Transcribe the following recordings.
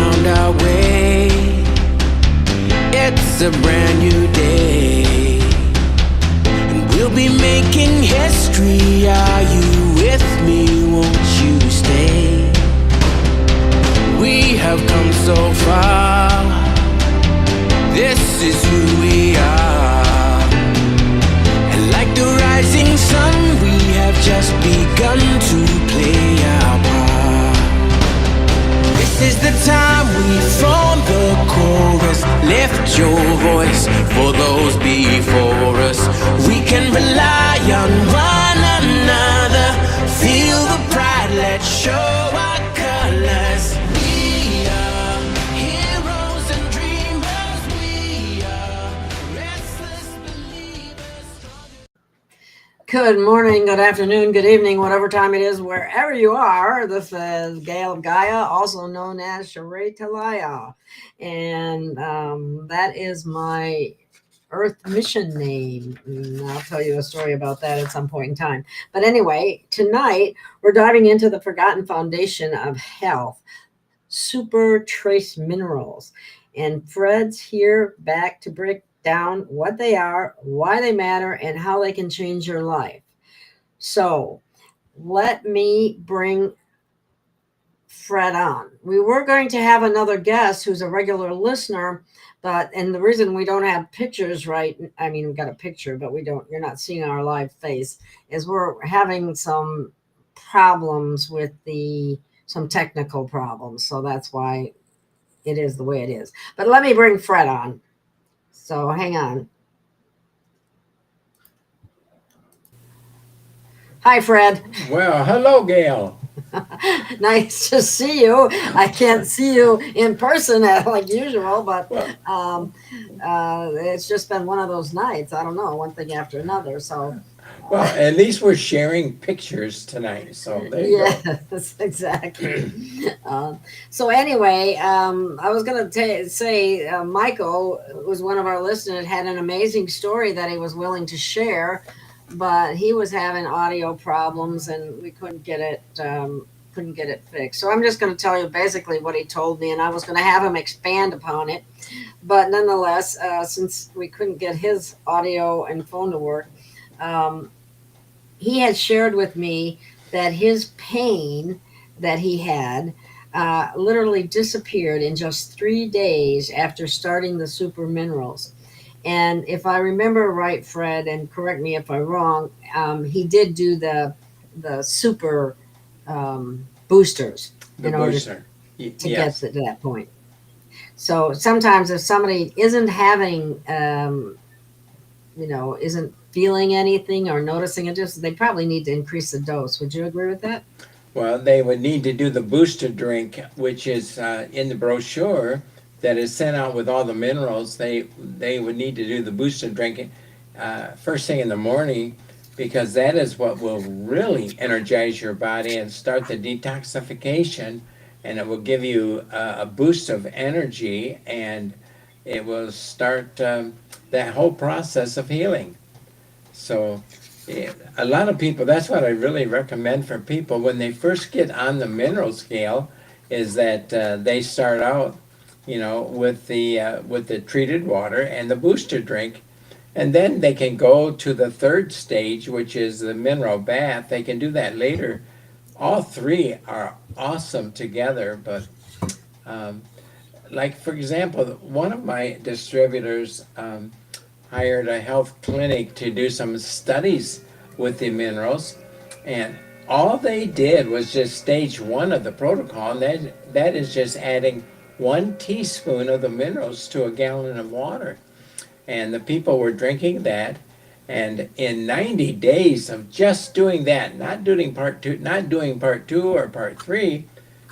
found our way. It's a brand new day, and we'll be making history. Are you with me? Won't you stay? We have come so far. This is who we are. And like the rising sun, we have just begun to play our part. This is the time we form the chorus. Lift your voice for those before us. We can rely on one another. Feel the pride, let's show our colors. We are heroes and dreamers. We are restless believers. Good morning, good afternoon, good evening, whatever time it is, wherever you are. This is Gail of Gaia, also known as Sha'reTahlai. And that is my Earth mission name. And I'll tell you a story about that at some point in time. But anyway, tonight we're diving into the forgotten foundation of health, super trace minerals. And Fred's here back to break down what they are, why they matter, and how they can change your life. So let me bring Fred on. We were going to have another guest who's a regular listener, and the reason we don't have pictures, right? I mean, we've got a picture, but you're not seeing our live face, is we're having some problems with some technical problems. So that's why it is the way it is. But let me bring Fred on. So hang on. Hi, Fred. Well, hello, Gail. Nice to see you. I can't see you in person like usual, but it's just been one of those nights. I don't know, one thing after another. So, well, at least we're sharing pictures tonight. So there you go. Yes, exactly. So anyway, I was going to say Michael was one of our listeners, had an amazing story that he was willing to share, but he was having audio problems and we couldn't get it fixed. So I'm just going to tell you basically what he told me, and I was going to have him expand upon it. But nonetheless, since we couldn't get his audio and phone to work, he had shared with me that his pain that he had literally disappeared in just 3 days after starting the super minerals. And if I remember right, Fred, and correct me if I'm wrong, he did do the super boosters in order to get to that point. So sometimes if somebody isn't having, isn't feeling anything or noticing it, they probably need to increase the dose. Would you agree with that? Well, they would need to do the booster drink, which is in the brochure that is sent out with all the minerals. They would need to do the booster drink first thing in the morning, because that is what will really energize your body and start the detoxification, and it will give you a boost of energy, and it will start that whole process of healing. So a lot of people, that's what I really recommend for people when they first get on the mineral scale, is that they start out with the treated water and the booster drink, and then they can go to the third stage, which is the mineral bath. They can do that later. All three are awesome together, but like for example, one of my distributors hired a health clinic to do some studies with the minerals, and all they did was just stage 1 of the protocol, and that is just adding 1 teaspoon of the minerals to a gallon of water. And the people were drinking that, and in 90 days of just doing that, not doing part 2 or part 3,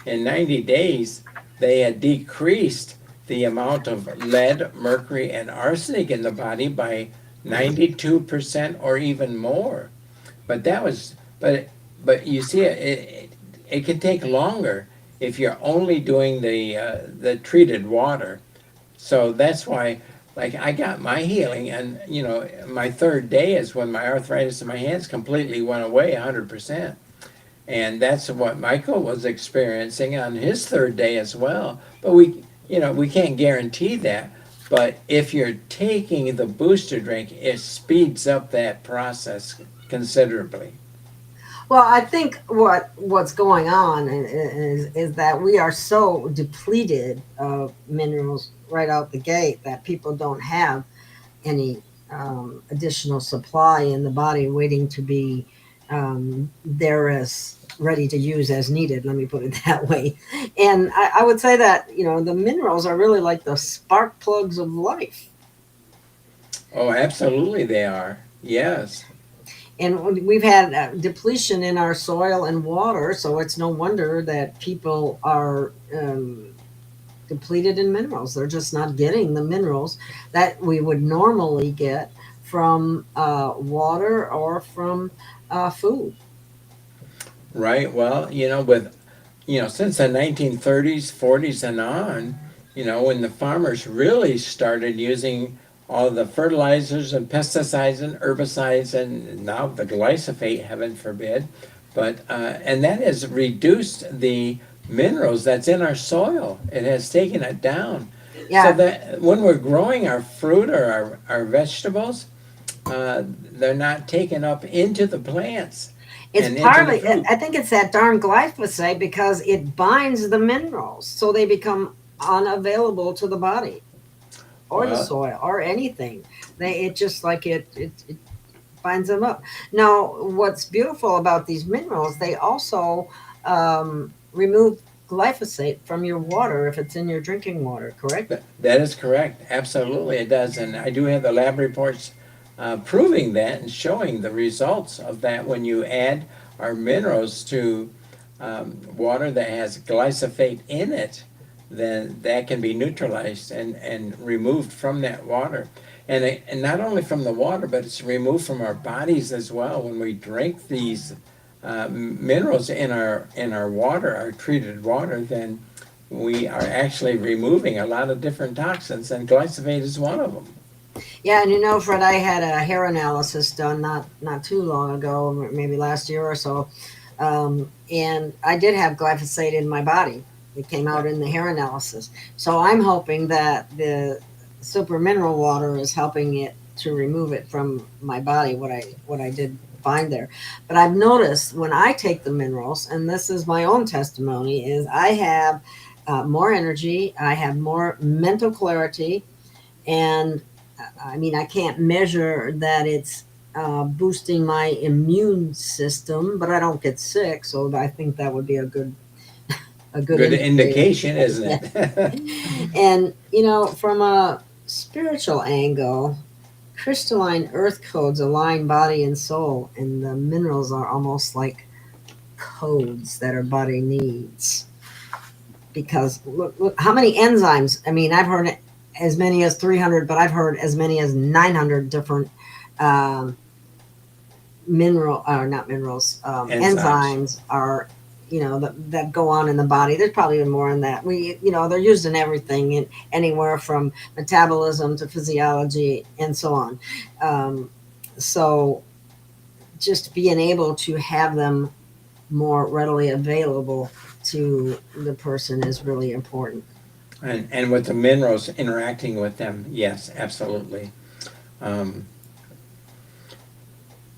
in 90 days they had decreased the amount of lead, mercury, and arsenic in the body by 92% or even more. But you see, it can take longer if you're only doing the treated water. So that's why, like, I got my healing, and my 3rd day is when my arthritis in my hands completely went away 100%. And that's what Michael was experiencing on his third day as well. But we can't guarantee that. But if you're taking the booster drink, it speeds up that process considerably. Well, I think what's going on is that we are so depleted of minerals right out the gate that people don't have any additional supply in the body waiting to be there as ready to use as needed. Let me put it that way. And I would say that the minerals are really like the spark plugs of life. Oh, absolutely, they are. Yes. And we've had depletion in our soil and water, so it's no wonder that people are depleted in minerals. They're just not getting the minerals that we would normally get from water or from food. Right. Well, since the 1930s, 40s, and on, when the farmers really started using all the fertilizers and pesticides and herbicides and now the glyphosate, heaven forbid, but and that has reduced the minerals that's in our soil. It has taken it down. So Yeah, that when we're growing our fruit or our vegetables, they're not taken up into the plants it's and into the partly, food. I think it's that darn glyphosate because it binds the minerals so they become unavailable to the body or the Well, soil or anything. It just like it binds them up. Now, what's beautiful about these minerals, they also remove glyphosate from your water if it's in your drinking water, correct? that is correct. Absolutely, it does. And I do have the lab reports proving that and showing the results of that when you add our minerals to water that has glyphosate in it, then that can be neutralized and removed from that water. And not only from the water, but it's removed from our bodies as well. When we drink these minerals in our water, our treated water, then we are actually removing a lot of different toxins, and glyphosate is one of them. Yeah, and Fred, I had a hair analysis done not too long ago, maybe last year or so, and I did have glyphosate in my body. It came out in the hair analysis. So I'm hoping that the super mineral water is helping it to remove it from my body. What I did find there, but I've noticed when I take the minerals, and this is my own testimony, is I have more energy. I have more mental clarity, and I mean, I can't measure that it's boosting my immune system, but I don't get sick, so I think that would be a good Good indicator. indication, isn't it? And from a spiritual angle, crystalline earth codes align body and soul, and the minerals are almost like codes that our body needs. Because look how many enzymes. I mean, I've heard as many as 300, but I've heard as many as 900 different um, mineral or not minerals Enzymes. enzymes are that go on in the body. There's probably even more in that. They're used in everything, in anywhere from metabolism to physiology and so on. So just being able to have them more readily available to the person is really important. And with the minerals interacting with them, yes, absolutely. Um,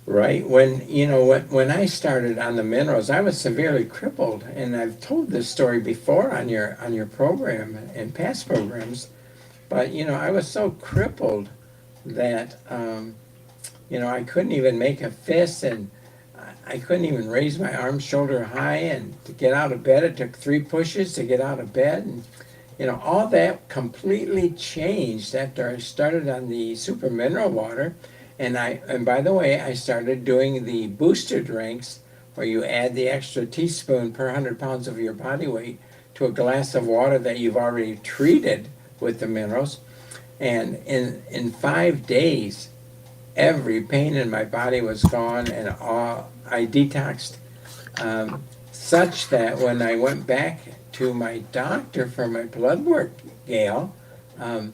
right. When I started on the minerals, I was severely crippled, and I've told this story before on your program and past programs. But I was so crippled that I couldn't even make a fist, and I couldn't even raise my arm shoulder high, and to get out of bed, it took 3 pushes to get out of bed, and all that completely changed after I started on the super mineral water. And by the way, I started doing the booster drinks where you add the extra teaspoon per 100 pounds of your body weight to a glass of water that you've already treated with the minerals. And in 5 days, every pain in my body was gone, and I detoxed, such that when I went back to my doctor for my blood work, Gail, and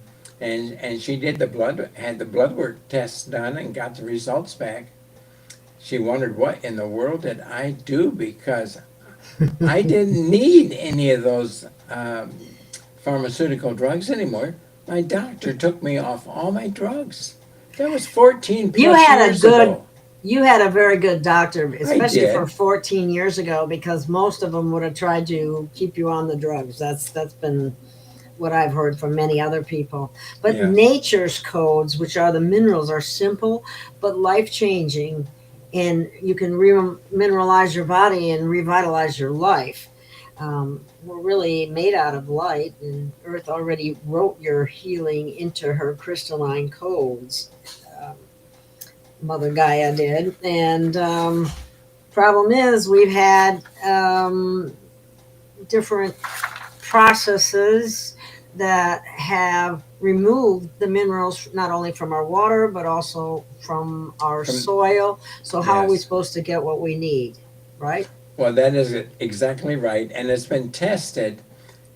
she had the blood work tests done and got the results back. she wondered, what in the world did I do? Because I didn't need any of those pharmaceutical drugs anymore. My doctor took me off all my drugs. That was 14 You plus had a years good, ago. you had a very good doctor, I especially for did. 14 years ago, because most of them would have tried to keep you on the drugs. That's been what I've heard from many other people. But Yeah. nature's codes, which are the minerals, are simple but life changing, and you can mineralize your body and revitalize your life. We're really made out of light, and Earth already wrote your healing into her crystalline codes. Um, Mother Gaia did, and problem is we've had different processes that have removed the minerals not only from our water but also from our From, soil. So how are we yes. supposed to get what we need, right? Well, that is exactly right. And it's been tested,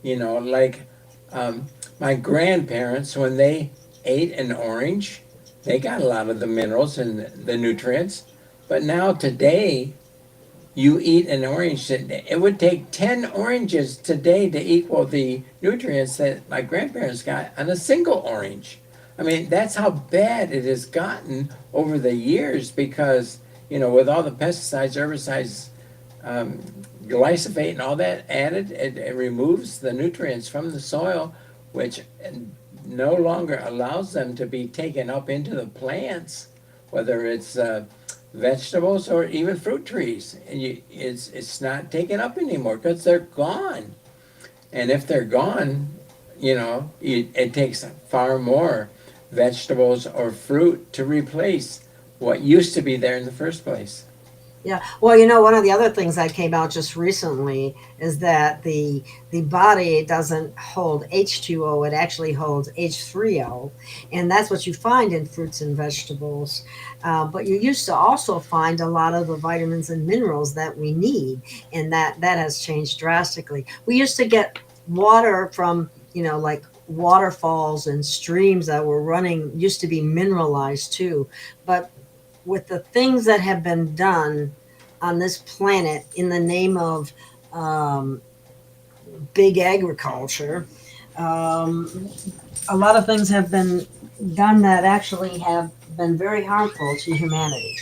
like um, my grandparents, when they ate an orange, they got a lot of the minerals and the nutrients. But now today, you eat an orange, it would take 10 oranges today to equal the nutrients that my grandparents got on a single orange. I mean, that's how bad it has gotten over the years because, with all the pesticides, herbicides, um, glyphosate and all that added, it removes the nutrients from the soil, which no longer allows them to be taken up into the plants, whether it's vegetables or even fruit trees. And it's not taken up anymore because they're gone. And if they're gone, it takes far more vegetables or fruit to replace what used to be there in the first place. Yeah. Well, one of the other things that came out just recently is that the body doesn't hold H2O, it actually holds H3O, and that's what you find in fruits and vegetables. But you used to also find a lot of the vitamins and minerals that we need, and that has changed drastically. We used to get water from, like waterfalls and streams that were running, used to be mineralized too. But with the things that have been done on this planet in the name of um, big agriculture, um, a lot of things have been done that actually have been very harmful to humanity.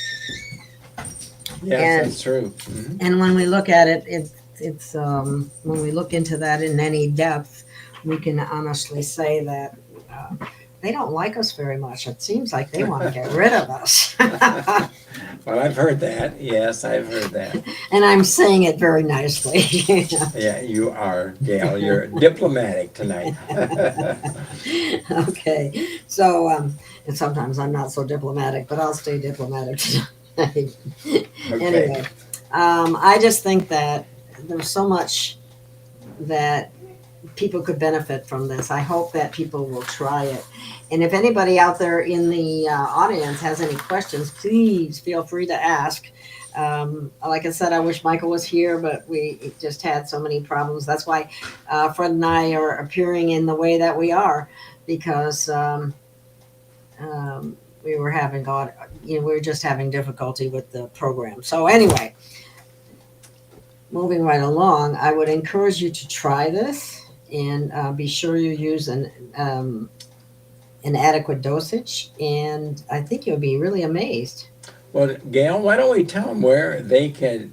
Yes, And that's true. Mm-hmm. and when we look at it, it's when we look into that in any depth, we can honestly say that they don't like us very much. It seems like they want to get rid of us. Well, I've heard that. Yes, I've heard that. And I'm saying it very nicely. Yeah, you are, Gail. You're diplomatic tonight. Okay. So, and sometimes I'm not so diplomatic, but I'll stay diplomatic tonight. Anyway, I just think that there's so much that people could benefit from this. I hope that people will try it. And if anybody out there in the audience has any questions, please feel free to ask. Like I said, I wish Michael was here, but we just had so many problems. That's why Fred and I are appearing in the way that we are, because we were having we were just having difficulty with the program. So anyway, moving right along, I would encourage you to try this and be sure you use an adequate dosage, and I think you'll be really amazed. Well, Gail, why don't we tell them where they can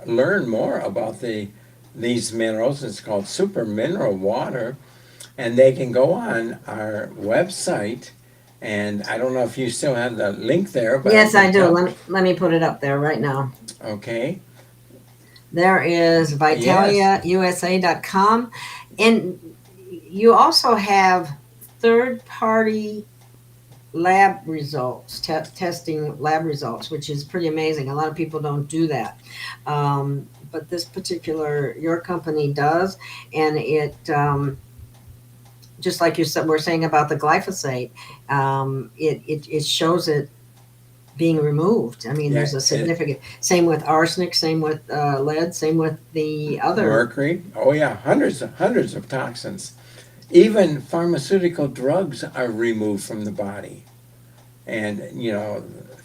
learn more about these minerals? It's called Super Mineral Water, and they can go on our website. And I don't know if you still have the link there, but yes, I do. Let me put it up there right now. Okay. There is vitaliausa.com, and you also have third-party lab results, testing lab results, which is pretty amazing. A lot of people don't do that. But this particular, your company does, and it, just like you said, we're saying about the glyphosate, it shows it being removed. I mean, there's a significant, same with arsenic, same with lead, same with the other. Mercury. Oh yeah, hundreds of toxins. Even pharmaceutical drugs are removed from the body. And,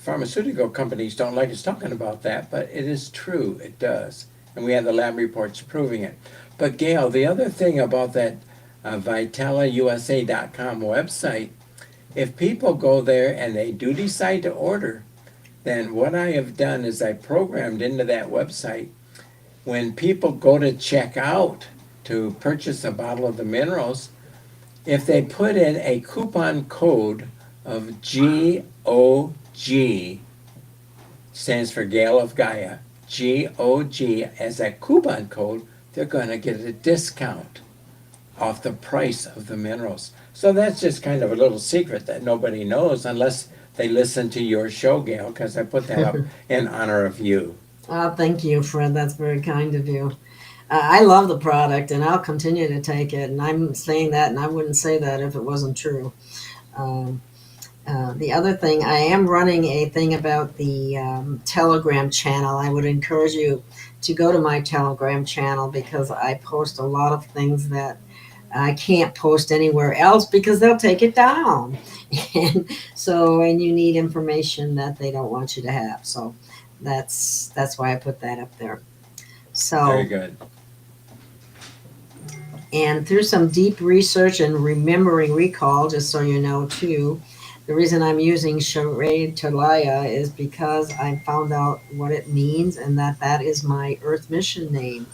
pharmaceutical companies don't like us talking about that, but it is true, it does. And we have the lab reports proving it. But Gail, the other thing about that VitaliUSA.com website, if people go there and they do decide to order, then what I have done is I programmed into that website, when people go to check out to purchase a bottle of the minerals, if they put in a coupon code of GOG, stands for Gail of Gaia, GOG as a coupon code, they're going to get a discount off the price of the minerals. So that's just kind of a little secret that nobody knows unless they listen to your show, Gail, because I put that up in honor of you. Oh, thank you, Fred. That's very kind of you. I love the product, and I'll continue to take it. And I'm saying that, and I wouldn't say that if it wasn't true. The other thing, I am running a thing about the Telegram channel. I would encourage you to go to my Telegram channel because I post a lot of things that I can't post anywhere else because they'll take it down. And you need information that they don't want you to have. So that's why I put that up there. So Very good. And through some deep research and remembering recall, just so you know too, the reason I'm using Sha'reTahlai is because I found out what it means and that is my Earth mission name.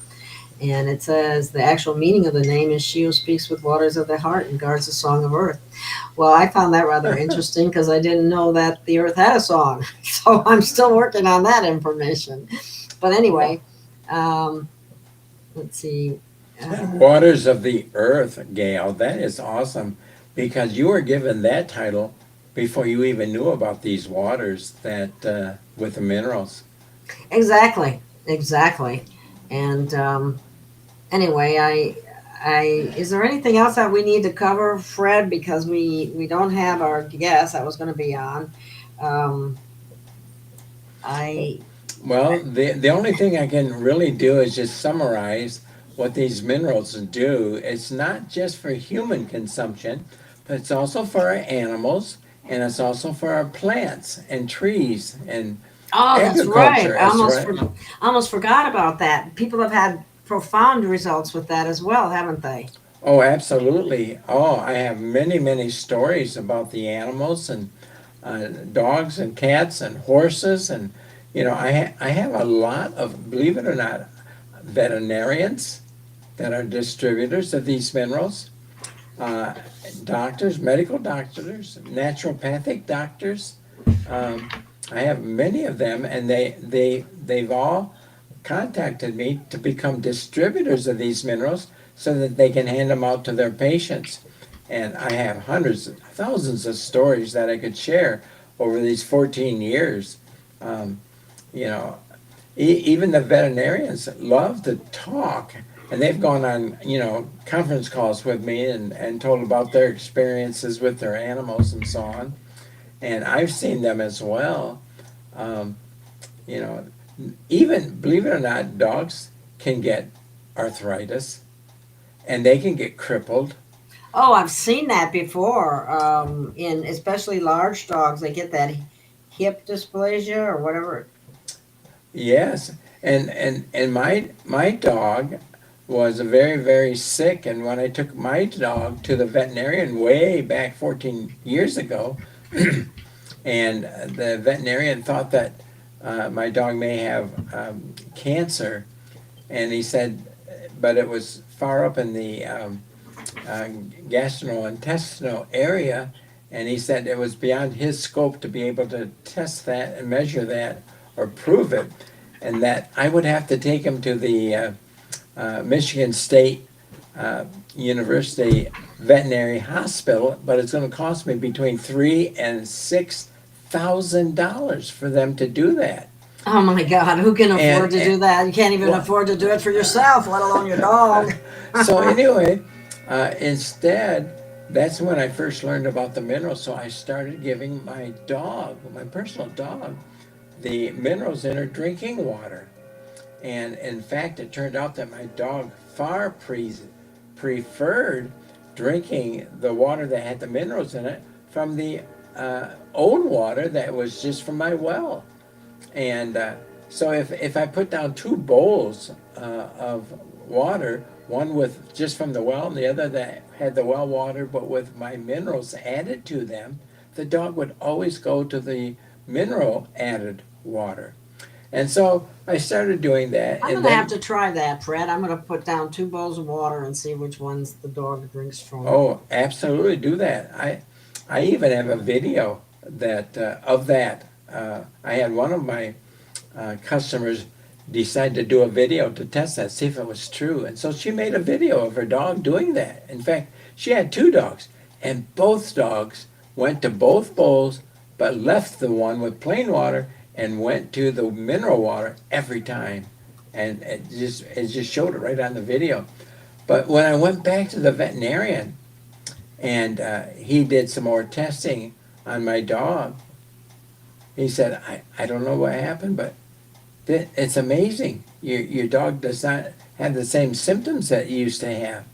And it says the actual meaning of the name is she who speaks with waters of the heart and guards the song of Earth. Well, I found that rather interesting because I didn't know that the Earth had a song. So I'm still working on that information. But anyway, let's see. Waters of the Earth, Gail, that is awesome because you were given that title before you even knew about these waters that with the minerals. Exactly. And anyway, I is there anything else that we need to cover, Fred? Because we don't have our guest that was going to be on. Well, the only thing I can really do is just summarize what these minerals do. It's not just for human consumption, but it's also for our animals, and it's also for our plants and trees and that's right. agriculture. I almost forgot about that. People have had profound results with that as well, haven't they? Oh, absolutely. Oh, I have many, many stories about the animals and dogs and cats and horses. And, I have a lot of, believe it or not, veterinarians that are distributors of these minerals, doctors, medical doctors, naturopathic doctors. I have many of them, and they've all contacted me to become distributors of these minerals so that they can hand them out to their patients. And I have hundreds, thousands of stories that I could share over these 14 years. Even the veterinarians love to talk, and they've gone on, conference calls with me and told about their experiences with their animals and so on. And I've seen them as well. Even, believe it or not, dogs can get arthritis, and they can get crippled. Oh, I've seen that before. In especially large dogs, they get that hip dysplasia or whatever. Yes, and my dog was very, very sick, and when I took my dog to the veterinarian way back 14 years ago, and the veterinarian thought that my dog may have cancer, and he said, but it was far up in the gastrointestinal area, and he said it was beyond his scope to be able to test that and measure that or prove it, and that I would have to take him to the Michigan State University Veterinary Hospital, but it's going to cost me between $3,000 and $6,000 for them to do that. Oh my God, who can afford to do that? You can't even afford to do it for yourself, let alone your dog. So anyway, instead, that's when I first learned about the minerals. So I started giving my dog, my personal dog, the minerals in her drinking water. And in fact, it turned out that my dog far preferred drinking the water that had the minerals in it from the old water that was just from my well. And so if I put down two bowls of water, one with just from the well and the other that had the well water but with my minerals added to them, the dog would always go to the mineral added water. And so I started doing that. I'm And going to then, have to try that, Fred. I'm going to put down 2 bowls of water and see which ones the dog drinks from. oh, absolutely do that. I even have a video that of that. I had one of my customers decide to do a video to test that, see if it was true. And so she made a video of her dog doing that. In fact, she had 2 dogs, and both dogs went to both bowls, but left the one with plain water and went to the mineral water every time. And it just showed it right on the video. But when I went back to the veterinarian and he did some more testing on my dog, he said, I don't know what happened, but it's amazing. Your dog does not have the same symptoms that you used to have.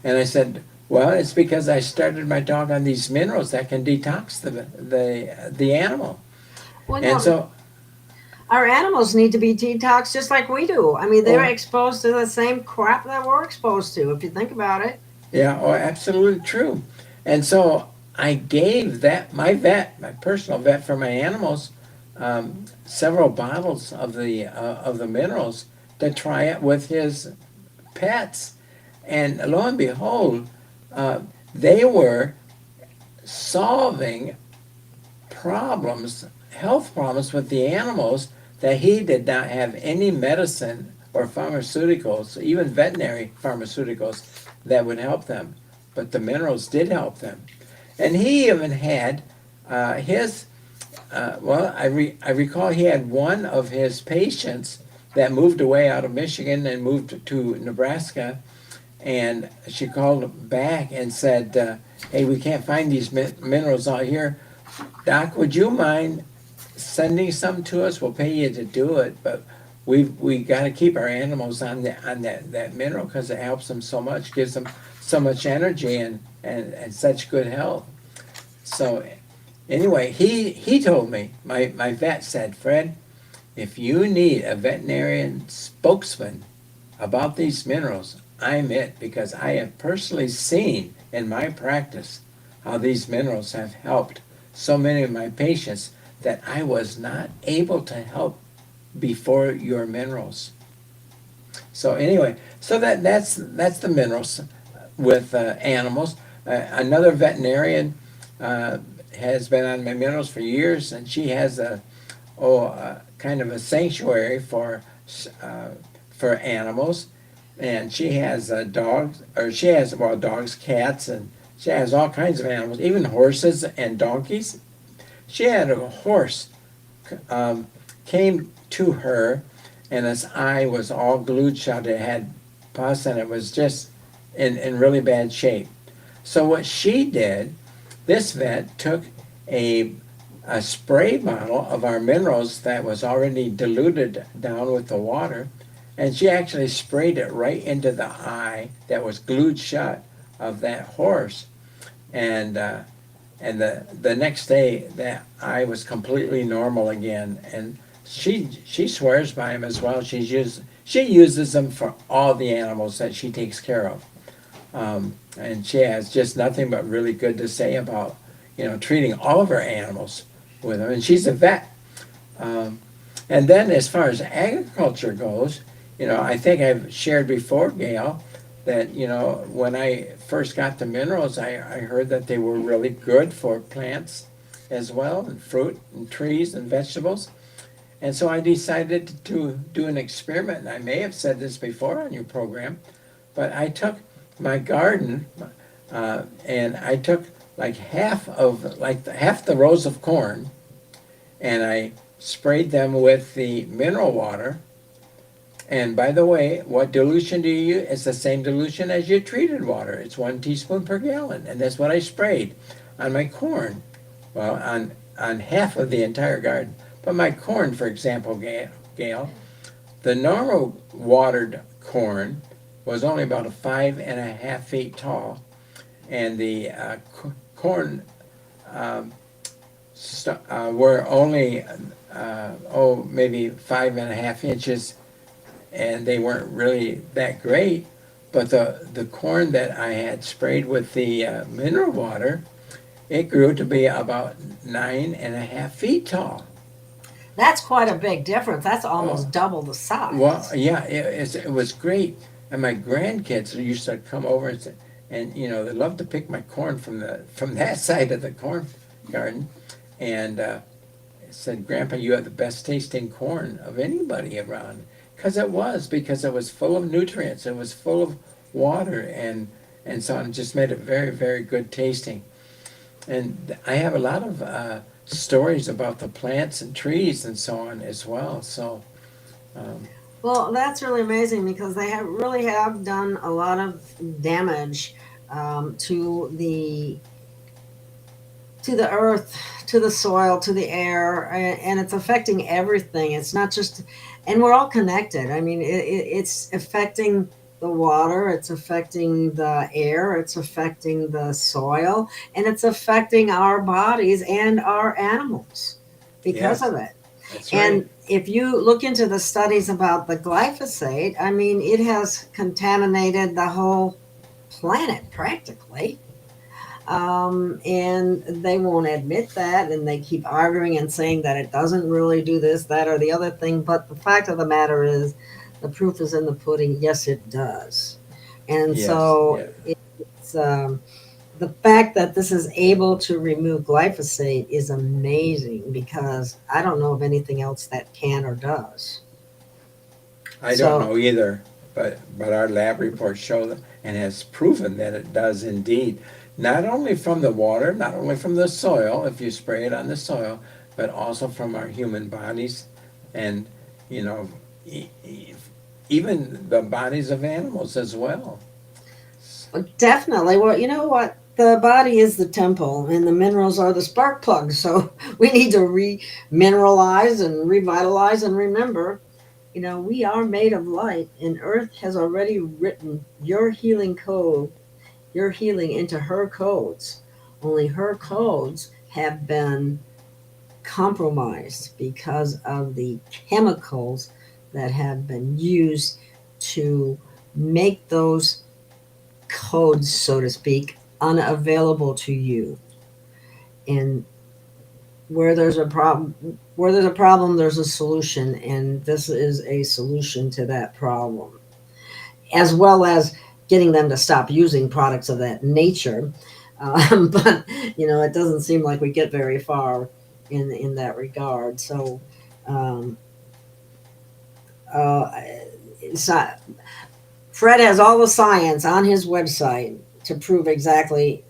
And I said, well, it's because I started my dog on these minerals that can detox the animal. Well, And so, our animals need to be detoxed just like we do. I mean, they're Oh. exposed to the same crap that we're exposed to, if you think about it. yeah, oh, absolutely true. And so I gave my personal vet for my animals, several bottles of the minerals to try it with his pets. And lo and behold, they were solving problems, health problems with the animals that he did not have any medicine or pharmaceuticals, even veterinary pharmaceuticals, that would help them. But the minerals did help them. And he even had I recall he had one of his patients that moved away out of Michigan and moved to Nebraska. And she called back and said, hey, we can't find these minerals out here. Doc, would you mind sending some to us? We'll pay you to do it, but we got to keep our animals on that mineral because it helps them so much, gives them so much energy and such good health. So anyway, he told me, my vet said, Fred, if you need a veterinarian spokesman about these minerals, I'm it, because I have personally seen in my practice how these minerals have helped so many of my patients that I was not able to help before your minerals. So anyway, so that's the minerals with animals. Another veterinarian has been on my minerals for years, and she has a kind of a sanctuary for animals. And she has dogs, cats, and she has all kinds of animals, even horses and donkeys. She had a horse came to her, and its eye was all glued shut. It had pus, and it was just in really bad shape. So what she did, this vet took a spray bottle of our minerals that was already diluted down with the water, and she actually sprayed it right into the eye that was glued shut of that horse. And the next day, that eye was completely normal again. And she swears by him as well. She uses them for all the animals that she takes care of. And she has just nothing but really good to say about, treating all of her animals with them. And she's a vet. And then as far as agriculture goes, I think I've shared before, Gail, that, when I first got the minerals, I heard that they were really good for plants as well, and fruit and trees and vegetables. And so I decided to do an experiment. And I may have said this before on your program, but I took my garden and I took half the rows of corn, and I sprayed them with the mineral water. And by the way, what dilution do you use? It's the same dilution as your treated water. It's 1 teaspoon per gallon. And that's what I sprayed on my corn. Well, on half of the entire garden. But my corn, for example, Gail, the normal watered corn was only about 5.5 feet tall. And the corn were only maybe 5.5 inches, and they weren't really that great. But the corn that I had sprayed with the mineral water, it grew to be about 9.5 feet tall. That's quite a big difference. That's Oh, almost double the well, size. yeah, it was great. And my grandkids used to come over and say, and they loved to pick my corn from that side of the corn garden, and said, "Grandpa, you have the best tasting corn of anybody around." Because it was full of nutrients. It was full of water, and so it just made it very, very good tasting. And I have a lot of stories about the plants and trees and so on as well. So, um, Well, that's really amazing because they really have done a lot of damage to the earth, to the soil, to the air, and it's affecting everything. It's not just, and we're all connected. I mean, it's affecting the water, it's affecting the air, it's affecting the soil, and it's affecting our bodies and our animals because yes, of it. that's right. And if you look into the studies about the glyphosate, I mean, it has contaminated the whole planet practically. And they won't admit that, and they keep arguing and saying that it doesn't really do this, that, or the other thing. But the fact of the matter is, the proof is in the pudding. Yes, it does. And Yes, so yeah. it's the fact that this is able to remove glyphosate is amazing because I don't know of anything else that can or does. I don't So know either, but our lab reports show them and has proven that it does indeed. Not only from the water, not only from the soil, if you spray it on the soil, but also from our human bodies, and you know, e- e- even the bodies of animals as well. definitely, well, you know what? The body is the temple, and the minerals are the spark plugs. So we need to re-mineralize and revitalize and remember, we are made of light, and Earth has already written your healing code, your healing into her codes. Only her codes have been compromised because of the chemicals that have been used to make those codes, so to speak, unavailable to you. And where there's a problem, there's a solution, and this is a solution to that problem, as well as getting them to stop using products of that nature. But it doesn't seem like we get very far in that regard. So um, uh, it's not, Fred has all the science on his website to prove exactly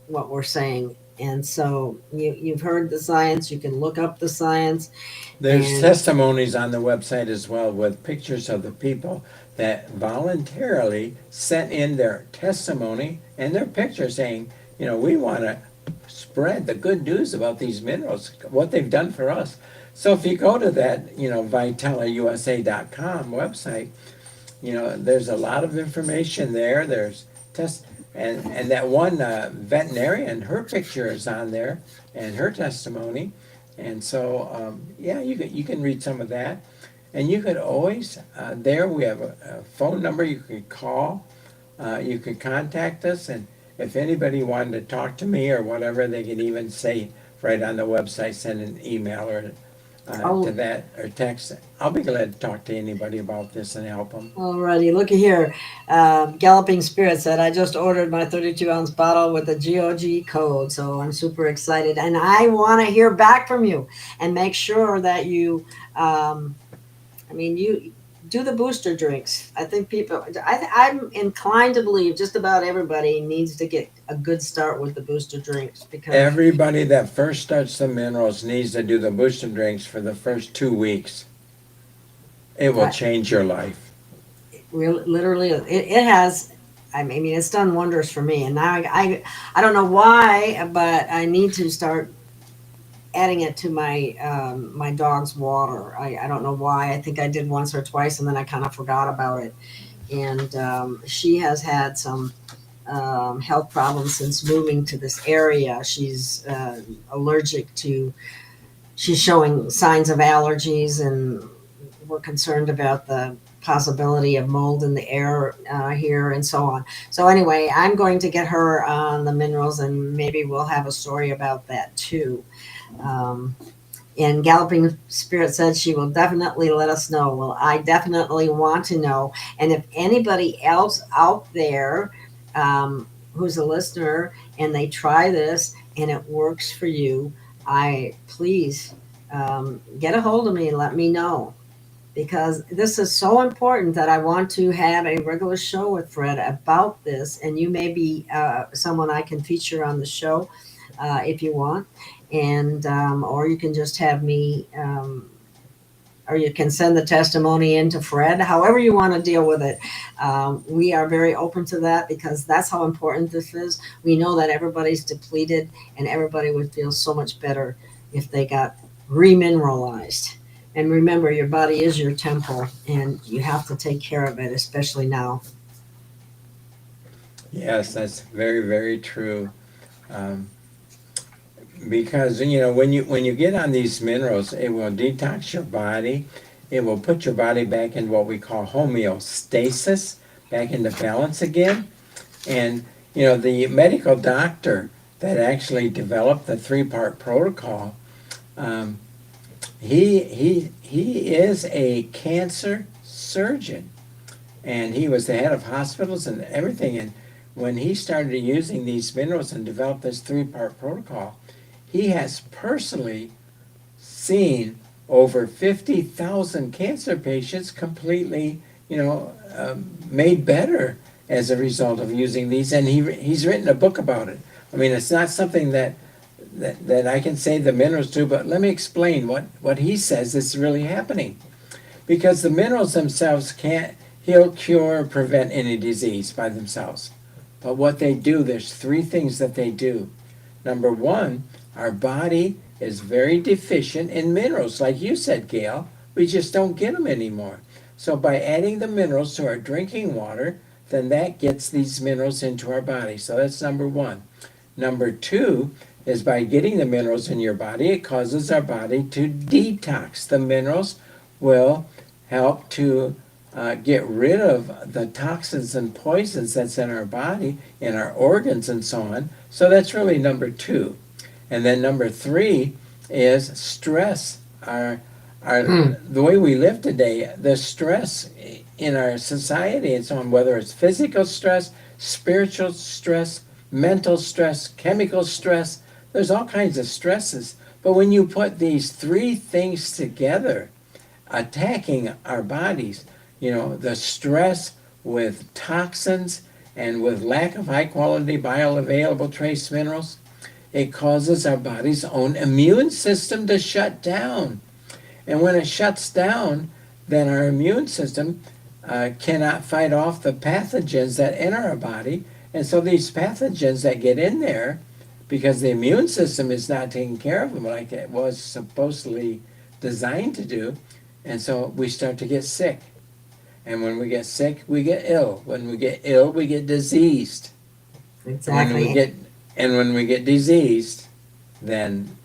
what we're saying. And so you've heard the science. You can look up the science, There's and testimonies on the website as well with pictures of the people that voluntarily sent in their testimony and their picture saying, we want to spread the good news about these minerals, what they've done for us. So if you go to that, vitaliusa.com website, there's a lot of information there. There's test and that one veterinarian, her picture is on there and her testimony, and so yeah, you can read some of that, and you could always there we have a phone number you could call, you could contact us, and if anybody wanted to talk to me or whatever, they could even say right on the website, send an email or to oh, that or text. I'll be glad to talk to anybody about this and help them. alrighty, looky here. Galloping Spirit said, I just ordered my 32-ounce bottle with the GOG code, so I'm super excited. And I want to hear back from you and make sure that you do the booster drinks. I think I'm inclined to believe just about everybody needs to get a good start with the booster drinks because Everybody that first starts the minerals needs to do the booster drinks for the first 2 weeks. It will I, change your life. literally it has. I mean, it's done wonders for me, and now I don't know why, but I need to start adding it to my dog's water. I don't know why. I think I did once or twice, and then I kind of forgot about it. And she has had some health problems since moving to this area. She's allergic to, she's showing signs of allergies, and we're concerned about the possibility of mold in the air here and so on. So anyway, I'm going to get her on the minerals, and maybe we'll have a story about that too. And Galloping Spirit said she will definitely let us know. Well, I definitely want to know. And if anybody else out there who's a listener and they try this and it works for you, please get a hold of me and let me know. Because this is so important that I want to have a regular show with Fred about this. And you may be someone I can feature on the show if you want. And or you can just have me, or you can send the testimony in to Fred, however you want to deal with it. We are very open to that, because that's how important this is. We know that everybody's depleted, and everybody would feel so much better if they got remineralized. And remember, your body is your temple, and you have to take care of it, especially now. Yes, that's very, very true. Because when you get on these minerals, it will detox your body. It will put your body back in what we call homeostasis, back into balance again. And the medical doctor that actually developed the 3-part protocol, he is a cancer surgeon, and he was the head of hospitals and everything. And when he started using these minerals and developed this 3-part protocol, he has personally seen over 50,000 cancer patients completely, made better as a result of using these. And he's written a book about it. I mean, it's not something that I can say the minerals do, but let me explain what he says is really happening. Because the minerals themselves can't heal, cure, or prevent any disease by themselves. But what they do, there's 3 things that they do. Number 1, our body is very deficient in minerals. Like you said, Gail, we just don't get them anymore. So by adding the minerals to our drinking water, then that gets these minerals into our body. So that's number 1. Number 2 is by getting the minerals in your body, it causes our body to detox. The minerals will help to get rid of the toxins and poisons that's in our body, in our organs and so on. So that's really number 2. And then number 3 is stress. The way we live today, the stress in our society and so on, whether it's physical stress, spiritual stress, mental stress, chemical stress, there's all kinds of stresses. But when you put these 3 things together, attacking our bodies, the stress with toxins and with lack of high quality bioavailable trace minerals, it causes our body's own immune system to shut down. And when it shuts down, then our immune system cannot fight off the pathogens that enter our body. And so these pathogens that get in there, because the immune system is not taking care of them like it was supposedly designed to do, and so we start to get sick. And when we get sick, we get ill. When we get ill, we get diseased. Exactly. When we get diseased, then,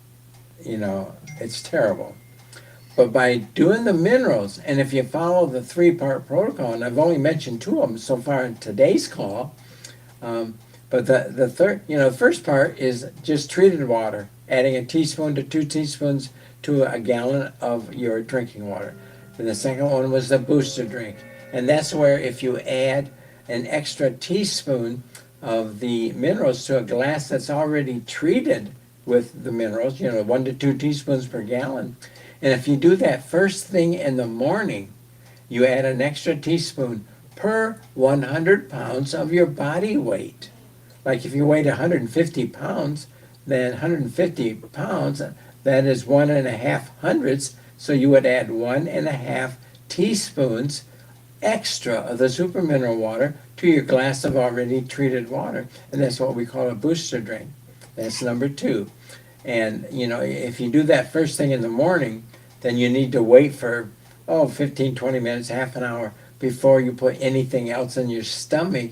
it's terrible. But by doing the minerals, and if you follow the 3-part protocol, and I've only mentioned 2 of them so far in today's call, but the third, the first part is just treated water, adding a teaspoon to 2 teaspoons to a gallon of your drinking water. And the second one was the booster drink. And that's where if you add an extra teaspoon of the minerals to a glass that's already treated with the minerals, 1 to 2 teaspoons per gallon. And if you do that first thing in the morning, you add an extra teaspoon per 100 pounds of your body weight. Like if you weighed 150 pounds, then 150 pounds, that is 1.5 hundredths. So you would add 1.5 teaspoons extra of the super mineral water to your glass of already treated water. And that's what we call a booster drink. That's number 2. And, if you do that first thing in the morning, then you need to wait for, 15, 20 minutes, half an hour before you put anything else in your stomach,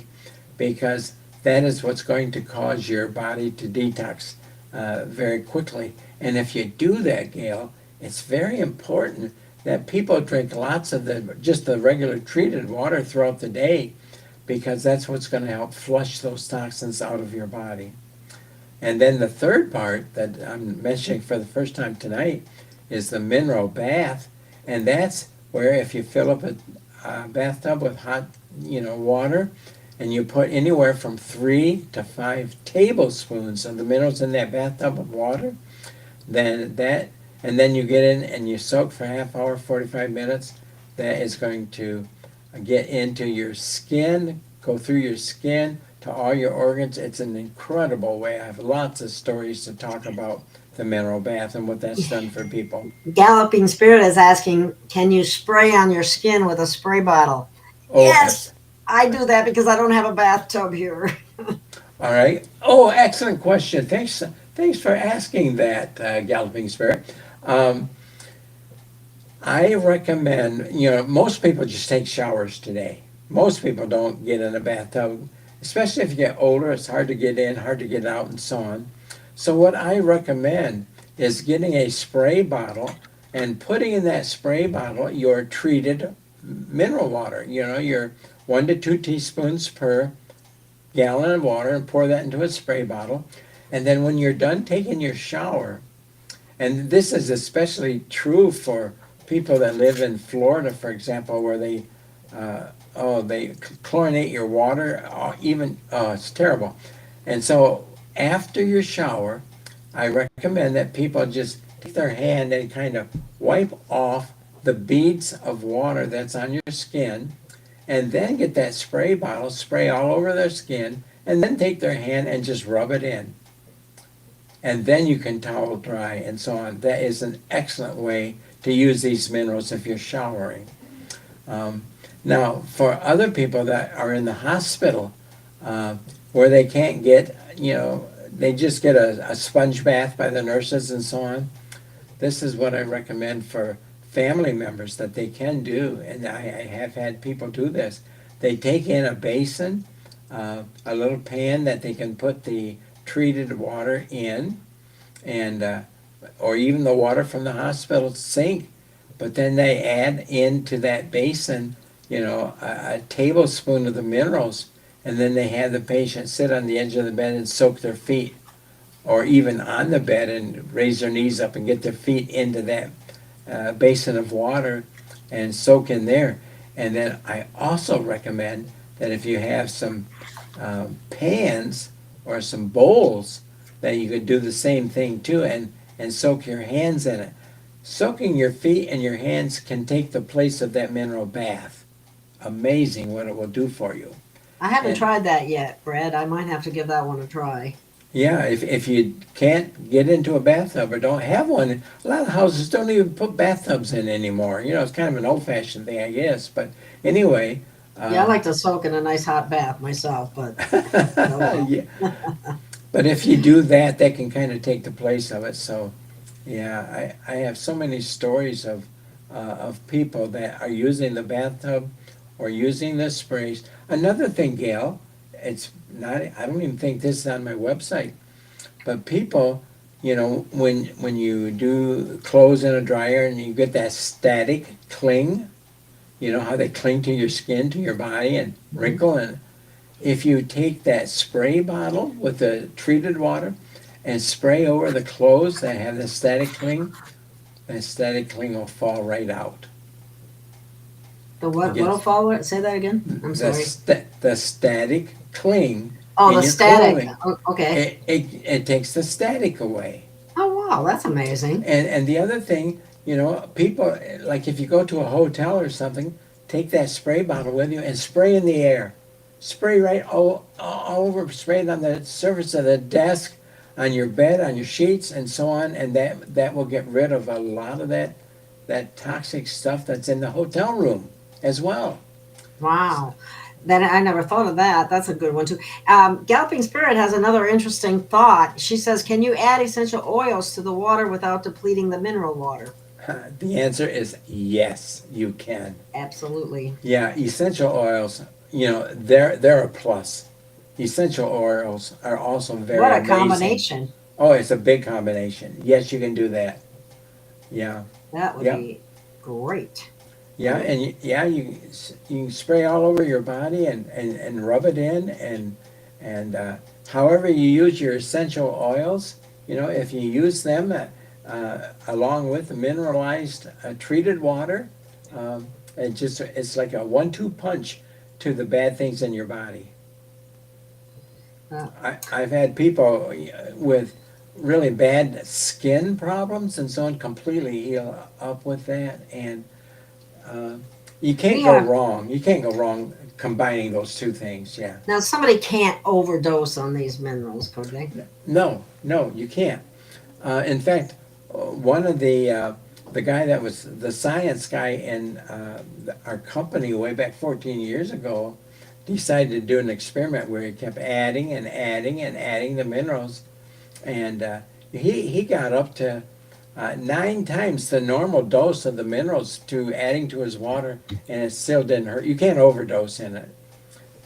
because that is what's going to cause your body to detox very quickly. And if you do that, Gail, it's very important that people drink lots of just the regular treated water throughout the day, because that's what's going to help flush those toxins out of your body. And then the third part that I'm mentioning for the first time tonight is the mineral bath. And that's where if you fill up a bathtub with hot, water, and you put anywhere from 3 to 5 tablespoons of the minerals in that bathtub of water, and then you get in and you soak for half hour, 45 minutes, that is going to get into your skin, go through your skin to all your organs. It's an incredible way. I have lots of stories to talk about the mineral bath and what that's done for people. Galloping Spirit is asking, can you spray on your skin with a spray bottle? Oh, Yes, I do that because I don't have a bathtub here. all right. Oh, excellent question. Thanks for asking that, Galloping Spirit. I recommend, most people just take showers today. Most people don't get in a bathtub, especially if you get older. It's hard to get in, hard to get out, and so on. So what I recommend is getting a spray bottle and putting in that spray bottle your treated mineral water. Your 1 to 2 teaspoons per gallon of water, and pour that into a spray bottle. And then when you're done taking your shower, and this is especially true for people that live in Florida, for example, where they chlorinate your water, it's terrible. And so after your shower, I recommend that people just take their hand and kind of wipe off the beads of water that's on your skin, and then get that spray bottle, spray all over their skin, and then take their hand and just rub it in. And then you can towel dry and so on. That is an excellent way to use these minerals if you're showering. Now, for other people that are in the hospital, where they can't get, they just get a sponge bath by the nurses and so on, this is what I recommend for family members that they can do. And I have had people do this. They take in a basin, a little pan that they can put the treated water in, and or even the water from the hospital sink, but then they add into that basin, a tablespoon of the minerals, and then they have the patient sit on the edge of the bed and soak their feet, or even on the bed and raise their knees up and get their feet into that basin of water and soak in there. And then I also recommend that if you have some pans or some bowls, that you could do the same thing too, and soak your hands in it. Soaking your feet and your hands can take the place of that mineral bath. Amazing what it will do for you. I haven't tried that yet, Brad. I might have to give that one a try. Yeah, if you can't get into a bathtub or don't have one, a lot of houses don't even put bathtubs in anymore. It's kind of an old-fashioned thing, I guess. But anyway. Yeah, I like to soak in a nice hot bath myself, but. Yeah. But if you do that, that can kind of take the place of it. So, yeah, I have so many stories of people that are using the bathtub or using the sprays. Another thing, Gail, it's not, I don't even think this is on my website, but people, when you do clothes in a dryer and you get that static cling, how they cling to your skin, to your body and wrinkle, and if you take that spray bottle with the treated water and spray over the clothes that have the static cling will fall right out. The what? What'll fall? Say that again. I'm sorry. The static cling. Oh, the static. Okay. It takes the static away. Oh, wow. That's amazing. And the other thing, people, like if you go to a hotel or something, take that spray bottle with you and spray in the air. Spray right all over, spray it on the surface of the desk, on your bed, on your sheets, and so on, and that will get rid of a lot of that toxic stuff that's in the hotel room as well. Wow. Then I never thought of that. That's a good one too. Galloping Spirit has another interesting thought. She says, can you add essential oils to the water without depleting the mineral water? The answer is yes, you can. Absolutely. Yeah, essential oils, they're a plus. essential oils are also very What a amazing. combination. Oh, it's a big combination. Yes, you can do that. Yeah. That would Yeah. be great. Yeah, and you can spray all over your body and rub it in and however you use your essential oils, if you use them along with mineralized treated water, it's like a 1-2 punch to the bad things in your body. Uh, I've had people with really bad skin problems and so on completely heal up with that, and you can't go Yeah. wrong. You can't go wrong combining those two things. Yeah. Now, somebody can't overdose on these minerals, could they? No, you can't. In fact, one of the guy that was the science guy in our company way back 14 years ago decided to do an experiment where he kept adding and adding and adding the minerals, and he got up to 9 times the normal dose of the minerals to adding to his water, and it still didn't hurt. You can't overdose in it.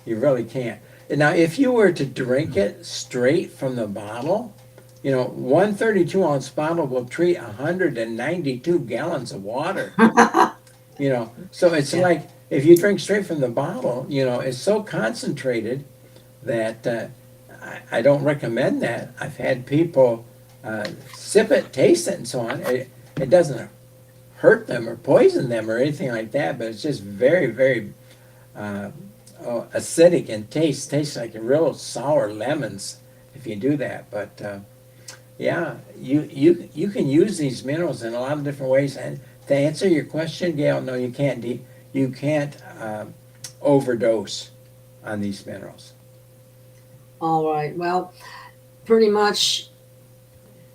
You really can't. Now, if you were to drink it straight from the bottle, 1 32-ounce bottle will treat 192 gallons of water. So it's Yeah. like if you drink straight from the bottle, it's so concentrated that I don't recommend that. I've had people sip it, taste it, and so on. It doesn't hurt them or poison them or anything like that, but it's just very, very acidic and tastes like real sour lemons if you do that. But yeah, you can use these minerals in a lot of different ways. And to answer your question, Gail, no, you can't. You can't overdose on these minerals. All right. Well, pretty much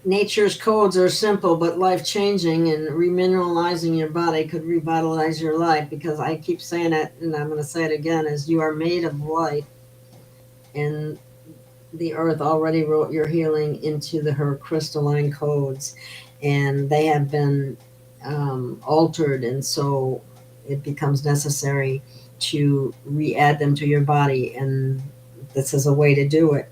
nature's codes are simple but life changing, and remineralizing your body could revitalize your life, because I keep saying it and I'm going to say it again, is you are made of light, and the earth already wrote your healing into her crystalline codes, and they have been altered, and so it becomes necessary to re-add them to your body, and this is a way to do it.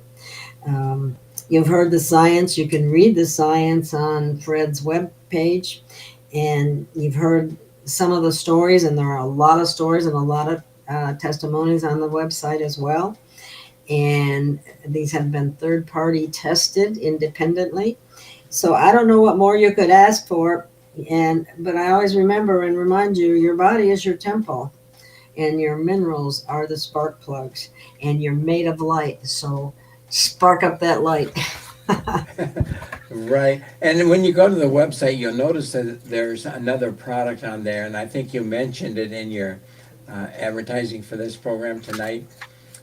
You've heard the science. You can read the science on Fred's web page, and you've heard some of the stories, and there are a lot of stories and a lot of testimonies on the website as well. And these have been third-party tested independently. So I don't know what more you could ask for, but I always remember and remind you, your body is your temple, and your minerals are the spark plugs, and you're made of light. So spark up that light. Right. And when you go to the website, you'll notice that there's another product on there, and I think you mentioned it in your advertising for this program tonight,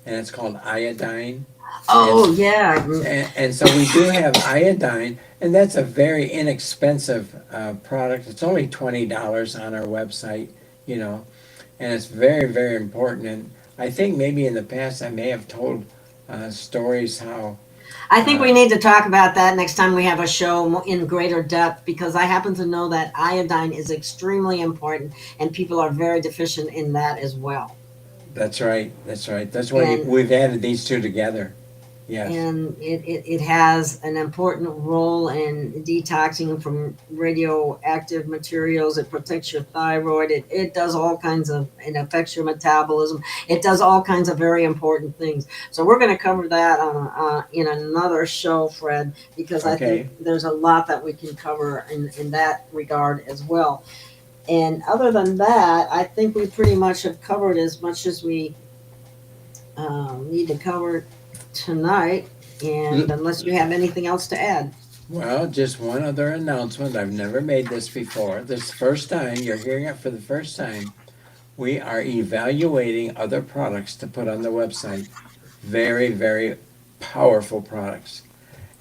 and it's called iodine. Oh, yeah. And so we do have iodine, and that's a very inexpensive product. It's only $20 on our website, and it's very, very important. And I think maybe in the past I may have told stories how I think we need to talk about that next time we have a show in greater depth, because I happen to know that iodine is extremely important, and people are very deficient in that as well. That's right. That's why we've added these two together. Yes. And it has an important role in detoxing from radioactive materials. It protects your thyroid. It does all kinds of, it affects your metabolism. It does all kinds of very important things. So we're going to cover that in another show, Fred, because I think there's a lot that we can cover in that regard as well. And other than that, I think we pretty much have covered as much as we need to cover tonight, and unless you have anything else to add. Well, just one other announcement. I've never made this before. This first time, you're hearing it for the first time. We are evaluating other products to put on the website. Very, very powerful products.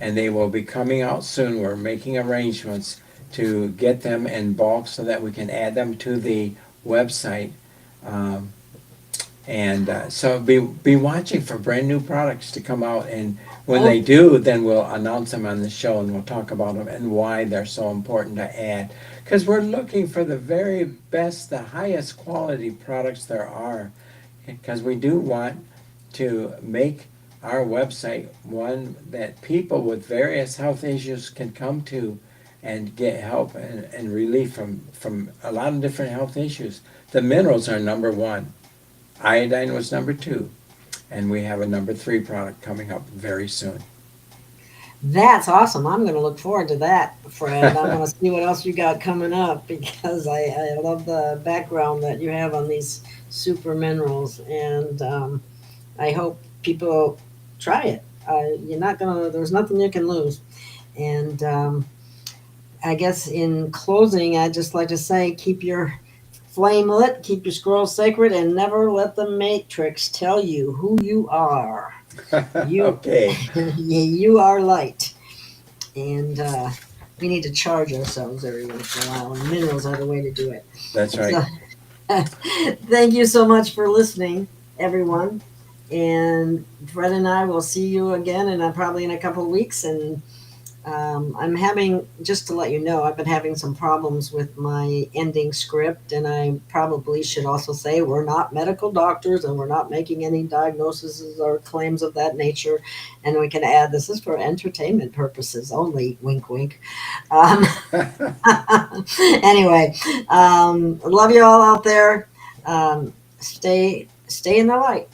And they will be coming out soon. We're making arrangements to get them in bulk so that we can add them to the website. So be watching for brand new products to come out, and when they do, then we'll announce them on the show, and we'll talk about them and why they're so important to add. Because we're looking for the very best, the highest quality products there are, because we do want to make our website one that people with various health issues can come to and get help and relief from a lot of different health issues. The minerals are number one. Iodine was number two. And we have a number 3 product coming up very soon. That's awesome. I'm going to look forward to that, Fred. I'm going to see what else you got coming up, because I love the background that you have on these super minerals, and I hope people try it. You're not going to, there's nothing you can lose. And I guess in closing, I'd just like to say, keep your flame lit, keep your scrolls sacred, and never let the matrix tell you who you are. Okay. You are light, and we need to charge ourselves every once in a while, and minerals are the way to do it. That's right. So, thank you so much for listening, everyone, and Fred and I will see you again probably in a couple of weeks. And I'm having, just to let you know, I've been having some problems with my ending script, and I probably should also say we're not medical doctors and we're not making any diagnoses or claims of that nature. And we can add, this is for entertainment purposes only, wink, wink. Anyway, love you all out there. Stay in the light,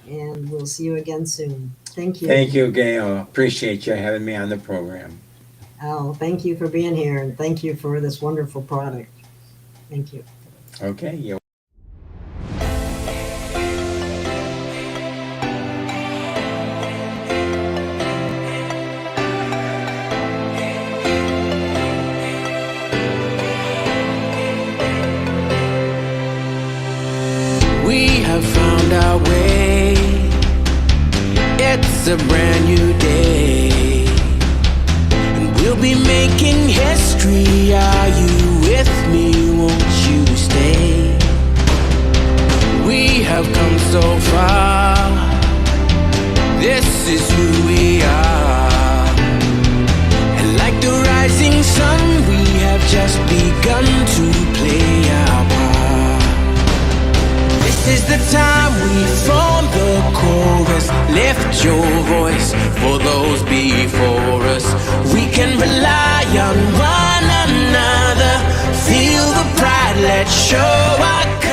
and we'll see you again soon. Thank you. Thank you, Gail. Appreciate you having me on the program. Oh, thank you for being here, and thank you for this wonderful product. Thank you. Okay. We have found our way. It's a brand new day, and we'll be making history. Are you with me? Won't you stay? We have come so far. This is who we are, and like the rising sun, we have just begun to play our part. This is the time we form the chorus. Lift your voice for those before us. We can rely on one another. Feel the pride, let's show our